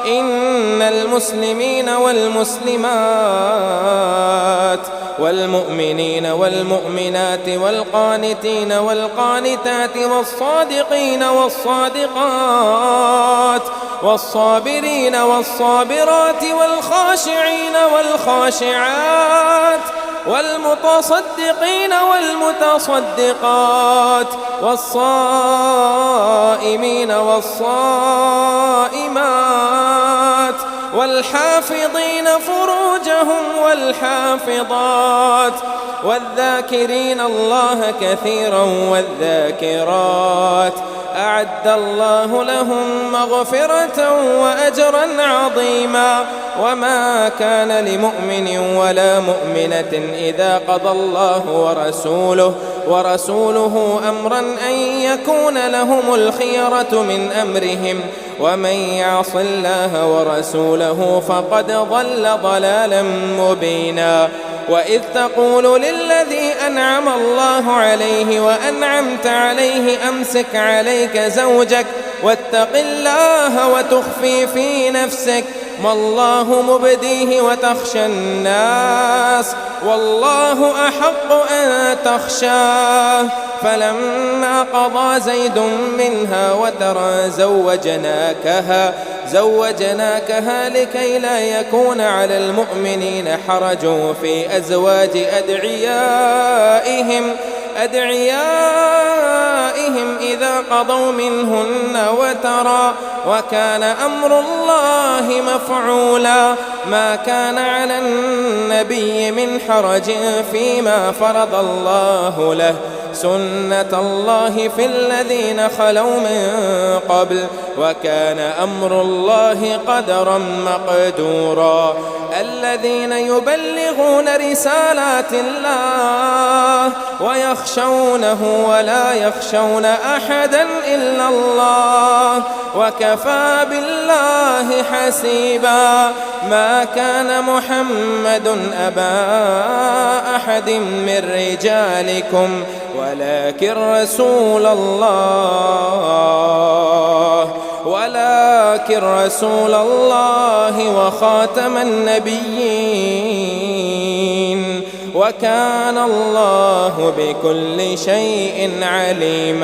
إن المسلمين والمسلمات والمؤمنين والمؤمنات والقانتين والقانتات والصادقين والصادقات والصابرين والصابرات والخاشعين والخاشعات والمتصدقين والمتصدقات والصائمين والصائمات والحافظين فروجهم والحافظات والذاكرين الله كثيرا والذاكرات أعد الله لهم مغفرة وأجرا عظيما. وما كان لمؤمن ولا مؤمنة إذا قضى الله ورسوله أمرا أن يكون لهم الخيرة من أمرهم ومن يعص الله ورسوله فقد ضل ضلالا مبينا. وإذ تقول للذي أنعم الله عليه وأنعمت عليه أمسك عليك زوجك واتق الله وتخفي في نفسك ما الله مبديه وتخشى الناس والله أحق أن تخشاه. فلما قضى زيد منها وترى زوجناكها لكي لا يكون على المؤمنين حرج في أزواج أدعيائهم إذا قضوا منهن وترى وكان أمر الله مفعولا. ما كان على النبي من حرج فيما فرض الله له سنة الله في الذين خلوا من قبل وكان أمر الله قدرا مقدورا. الذين يبلغون رسالات الله ويخشونه ولا يخشون أحدا إلا الله وكفى بالله حسيبا. ما كان محمد أبا أحد من رجالكم ولكن رسول الله وخاتم النبيين وكان الله بكل شيء عليما.